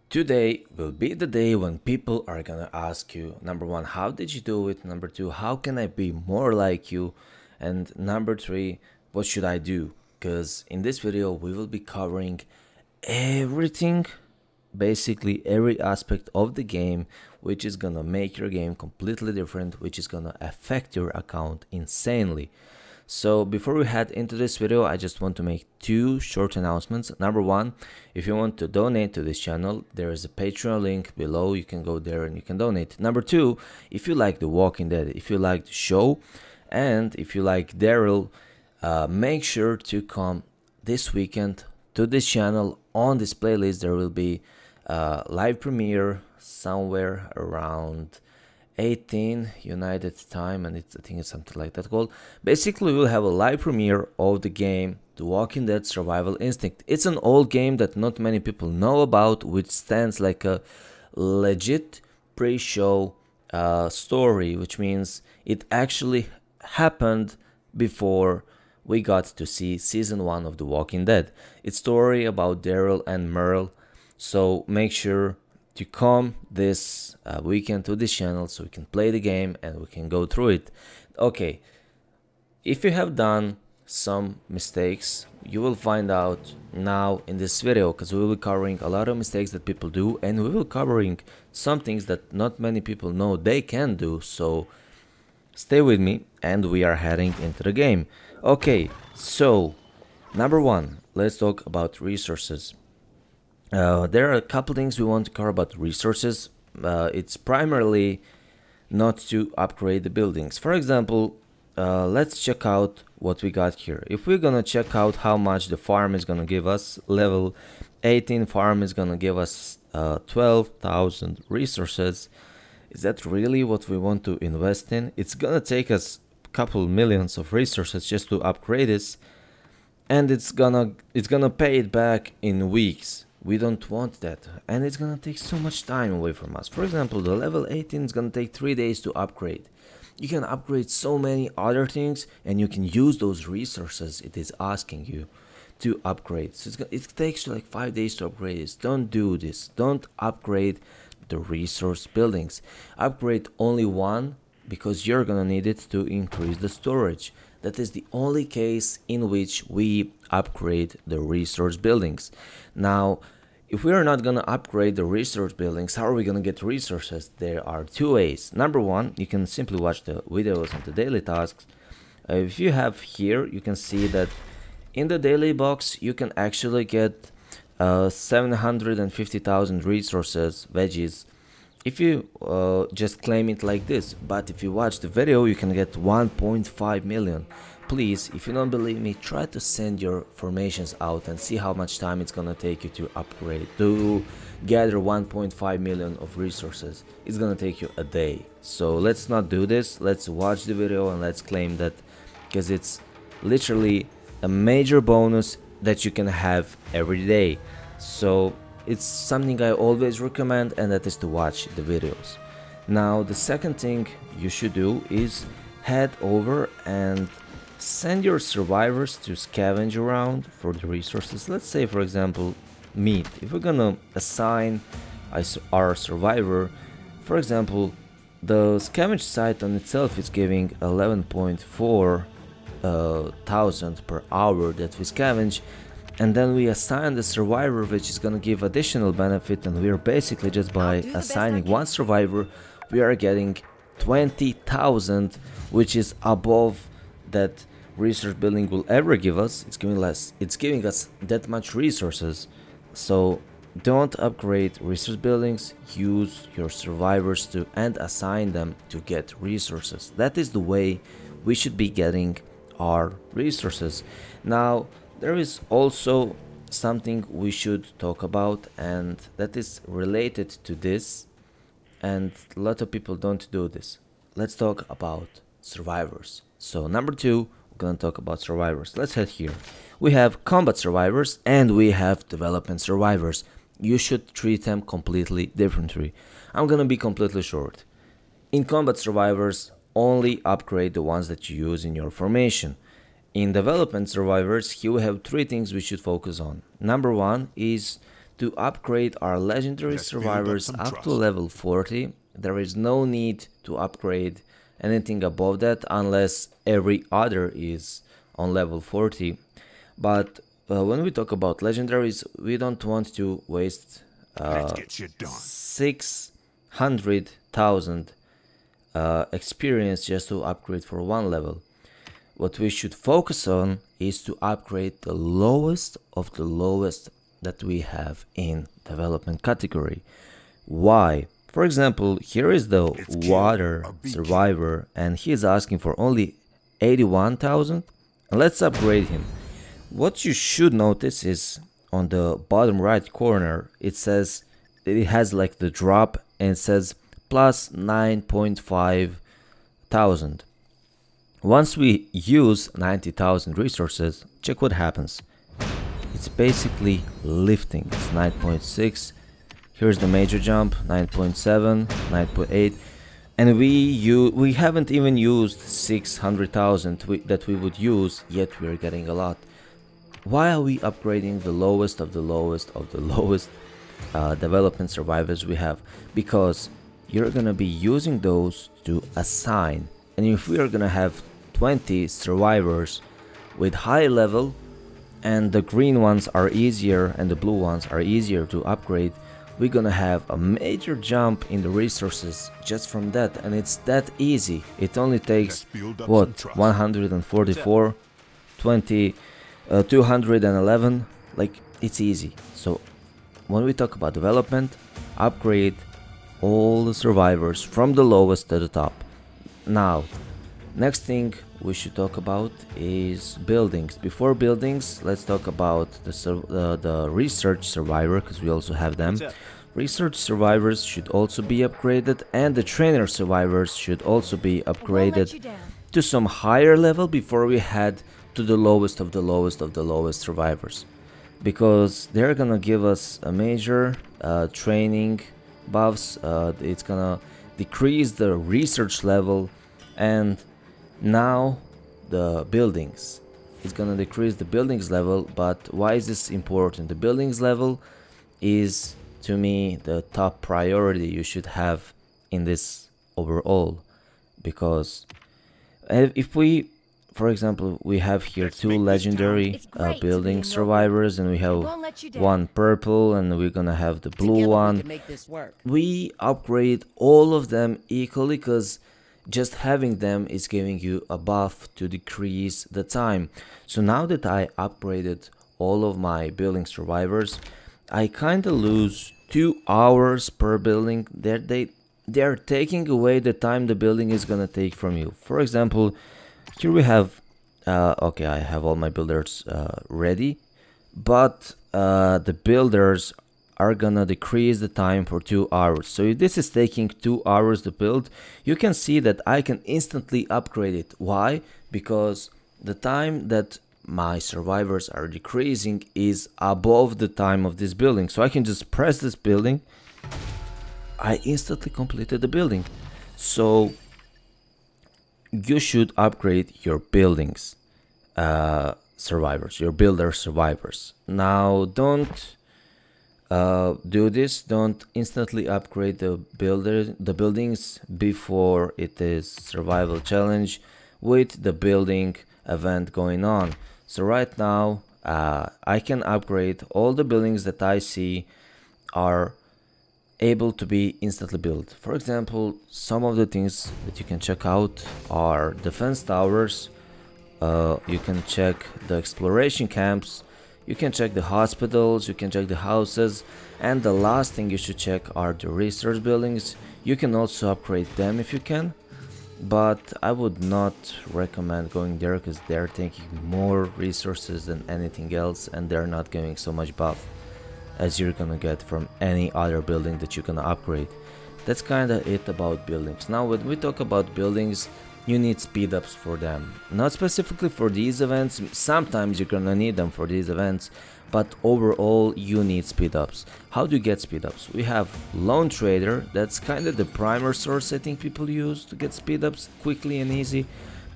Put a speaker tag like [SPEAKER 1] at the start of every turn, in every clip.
[SPEAKER 1] Today will be the day when people are gonna ask you, number one, how did you do it? Number two, how can I be more like you? And number three, what should I do? Because in this video, we will be covering everything, basically every aspect of the game, which is gonna make your game completely different, which is gonna affect your account insanely. So before we head into this video, I just want to make two short announcements. Number one, if you want to donate to this channel, there is a Patreon link below. You can go there and you can donate. Number two, if you like The Walking Dead, if you like the show, and if you like Daryl, make sure to come this weekend to this channel. On this playlist, there will be a live premiere somewhere around 18 United time, and I think it's something like that called. Basically, we'll have a live premiere of the game The Walking Dead Survival Instinct. It's an old game that not many people know about, which stands like a legit pre-show story, which means it actually happened before we got to see season 1 of The Walking Dead. It's story about Daryl and Merle, so make sure to come this weekend to this channel so we can play the game and we can go through it. Okay, if you have done some mistakes, you will find out now in this video, because we will be covering a lot of mistakes that people do, and we will covering some things that not many people know they can do. So stay with me and we are heading into the game. Okay, so number one, let's talk about resources. There are a couple things we want to cover about resources. It's primarily not to upgrade the buildings. For example, let's check out what we got here. If we're gonna check out how much the farm is gonna give us, level 18 farm is gonna give us 12,000 resources. Is that really what we want to invest in? It's gonna take us a couple millions of resources just to upgrade this, and it's gonna pay it back in weeks. We don't want that, and it's gonna take so much time away from us. For example, the level 18 is gonna take 3 days to upgrade. You can upgrade so many other things, and you can use those resources it is asking you to upgrade. So it takes you like 5 days to upgrade this. Don't do this. Don't upgrade the resource buildings. Upgrade only one, because you're gonna need it to increase the storage. That is the only case in which we upgrade the resource buildings. Now, if we are not going to upgrade the resource buildings, how are we going to get resources? There are two ways. Number one, you can simply watch the videos and the daily tasks. If you have here, you can see that in the daily box, you can actually get 750,000 resources, veggies, if you just claim it like this. But if you watch the video, you can get 1.5 million. Please, if you don't believe me, try to send your formations out and see how much time it's gonna take you to upgrade, to gather 1.5 million of resources. It's gonna take you a day. So let's not do this. Let's watch the video and let's claim that, because it's literally a major bonus that you can have every day. So it's something I always recommend, and that is to watch the videos. Now, the second thing you should do is head over and send your survivors to scavenge around for the resources. Let's say, for example, meat. If we're gonna assign our survivor, for example, the scavenge site on itself is giving 11.4 thousand per hour that we scavenge, and then we assign the survivor, which is gonna give additional benefit, and we're basically just by assigning one survivor, we are getting 20,000, which is above that resource building will ever give us. It's giving us that much resources. So don't upgrade resource buildings. Use your survivors to and assign them to get resources. That is the way we should be getting our resources. Now, there is also something we should talk about, and that is related to this, and a lot of people don't do this. Let's talk about survivors. So number two, we're gonna talk about survivors. Let's head here. We have combat survivors and we have development survivors. You should treat them completely differently. I'm gonna be completely short. In combat survivors, only upgrade the ones that you use in your formation. In development survivors, here we have three things we should focus on. Number one is to upgrade our legendary survivors up to level 40. There is no need to upgrade anything above that unless every other is on level 40. But when we talk about legendaries, we don't want to waste 600,000 experience just to upgrade for one level. What we should focus on is to upgrade the lowest of the lowest that we have in development category. Why? For example, here is the water survivor and he is asking for only 81,000. Let's upgrade him. What you should notice is on the bottom right corner it says it has like the drop and it says plus 9.5 thousand. Once we use 90,000 resources, check what happens. It's basically lifting. It's 9.6. Here's the major jump, 9.7, 9.8. And we haven't even used 600,000 that we would use, yet we're getting a lot. Why are we upgrading the lowest of the lowest of the lowest development survivors we have? Because you're gonna be using those to assign. And if we are gonna have 20 survivors with high level and the green ones are easier and the blue ones are easier to upgrade, we're gonna have a major jump in the resources just from that, and it's that easy. It only takes what, 144, 211, like it's easy. So when we talk about development, upgrade all the survivors from the lowest to the top. Now, next thing we should talk about is buildings. Before buildings, let's talk about the research survivor, because we also have them. Research survivors should also be upgraded, and the trainer survivors should also be upgraded to some higher level before we head to the lowest of the lowest of the lowest survivors, because they're gonna give us a major training buffs. It's gonna decrease the research level, and now the buildings, it's gonna decrease the buildings level. But why is this important? The buildings level is, to me, the top priority you should have in this overall, because if we, for example, we have here two legendary building survivors, and we have one purple, and we're gonna have the blue one. We upgrade all of them equally, because just having them is giving you a buff to decrease the time. So now that I upgraded all of my building survivors, I kinda lose 2 hours per building. They're taking away the time the building is gonna take from you. For example, here we have okay, I have all my builders ready, but the builders are gonna decrease the time for 2 hours. So if this is taking 2 hours to build, you can see that I can instantly upgrade it. Why? Because the time that my survivors are decreasing is above the time of this building. So I can just press this building, I instantly completed the building. So you should upgrade your buildings survivors, your builder survivors. Now don't do this, don't instantly upgrade the buildings before it is survival challenge with the building event going on. So right now I can upgrade all the buildings that I see are able to be instantly built. For example, some of the things that you can check out are defense towers, you can check the exploration camps, you can check the hospitals, you can check the houses, and the last thing you should check are the research buildings. You can also upgrade them if you can, but I would not recommend going there because they're taking more resources than anything else, and they're not giving so much buff as you're gonna get from any other building that you're gonna upgrade. That's kinda it about buildings. Now when we talk about buildings, you need speed ups for them. Not specifically for these events, sometimes you're gonna need them for these events, but overall you need speed ups. How do you get speed ups? We have Lone Trader, that's kinda the primer source I think people use to get speed ups quickly and easy.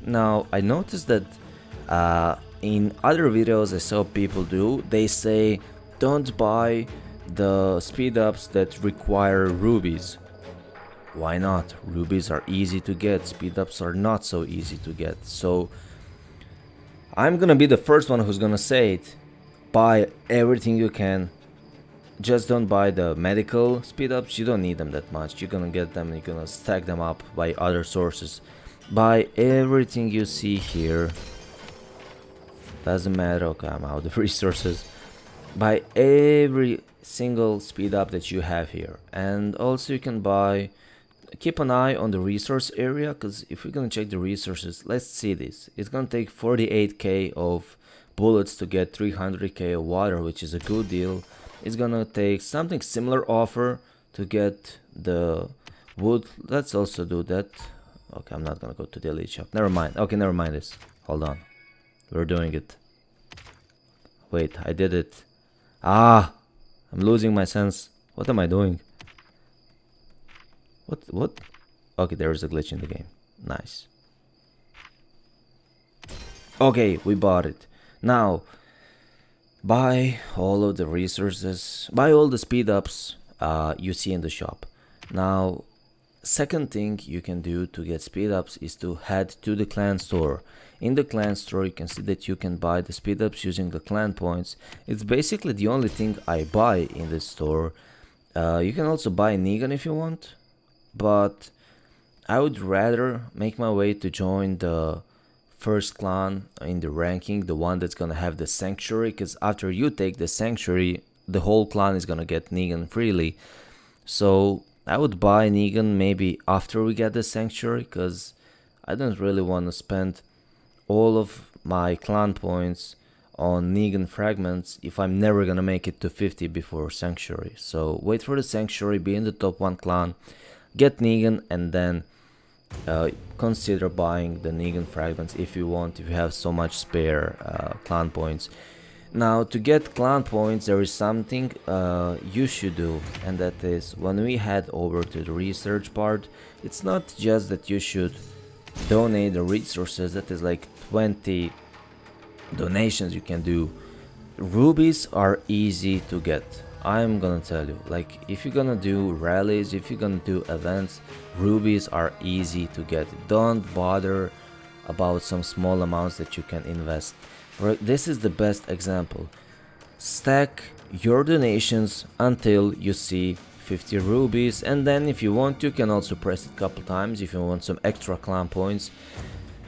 [SPEAKER 1] Now I noticed that in other videos I saw people do, they say don't buy the speed ups that require rubies. Why not? Rubies are easy to get, speed ups are not so easy to get. So I'm gonna be the first one who's gonna say it. Buy everything you can. Just don't buy the medical speed ups, you don't need them that much. You're gonna get them, you're gonna stack them up by other sources. Buy everything you see here. Doesn't matter. Okay, I'm out of resources. Buy every single speed up that you have here. And also you can buy, keep an eye on the resource area, because if we're gonna check the resources, let's see this. It's gonna take 48k of bullets to get 300k of water, which is a good deal. It's gonna take something similar offer to get the wood. Let's also do that. Okay, I'm not gonna go to the elite shop. Never mind. Okay, never mind this. Hold on. We're doing it. Wait, I did it. Ah! I'm losing my sense. What am I doing? What? Okay, there is a glitch in the game. Nice. Okay, we bought it. Now, buy all of the resources. Buy all the speed ups you see in the shop. Now, second thing you can do to get speed ups is to head to the clan store. In the clan store you can see that you can buy the speed ups using the clan points. It's basically the only thing I buy in this store. You can also buy Negan if you want, but I would rather make my way to join the first clan in the ranking, the one that's gonna have the sanctuary, because after you take the sanctuary the whole clan is gonna get Negan freely. So I would buy Negan maybe after we get the sanctuary, because I don't really want to spend all of my clan points on Negan fragments if I'm never gonna make it to 50 before sanctuary. So wait for the sanctuary, be in the top 1 clan, get Negan, and then consider buying the Negan fragments if you want, if you have so much spare clan points. Now, to get clan points there is something you should do, and that is when we head over to the research part, it's not just that you should donate the resources, that is like 20 donations you can do. Rubies are easy to get. I'm gonna tell you, like, if you're gonna do rallies, if you're gonna do events, rubies are easy to get. Don't bother about some small amounts that you can invest. This is the best example. Stack your donations until you see 50 rubies, and then if you want you can also press it a couple times if you want some extra clan points,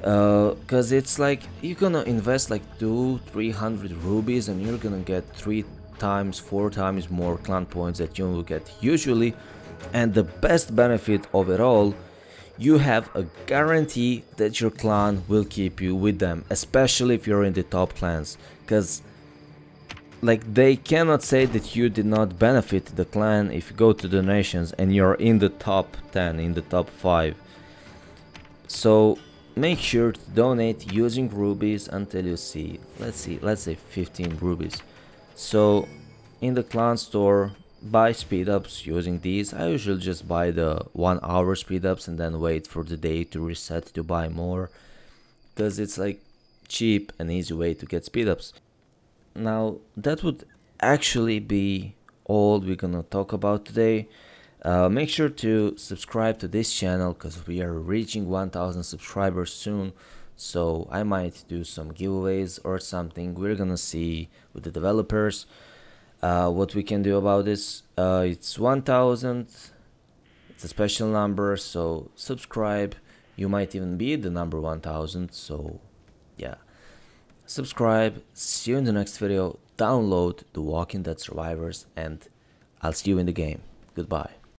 [SPEAKER 1] because it's like you're gonna invest like 200-300 rubies and you're gonna get 3 times 4 times more clan points that you will get usually. And the best benefit of it all, you have a guarantee that your clan will keep you with them, especially if you're in the top clans, because like they cannot say that you did not benefit the clan if you go to donations and you're in the top 10, in the top 5. So make sure to donate using rubies until you see, let's say 15 rubies. So in the clan store, buy speed ups using these. I usually just buy the 1 hour speed ups and then wait for the day to reset to buy more, because it's like cheap and easy way to get speed ups. Now that would actually be all we're gonna talk about today. Make sure to subscribe to this channel because we are reaching 1000 subscribers soon, so I might do some giveaways or something. We're gonna see with the developers what we can do about this. It's 1000, it's a special number, so subscribe. You might even be the number 1000, so yeah, subscribe. See you in the next video. Download The Walking Dead Survivors and I'll see you in the game. Goodbye.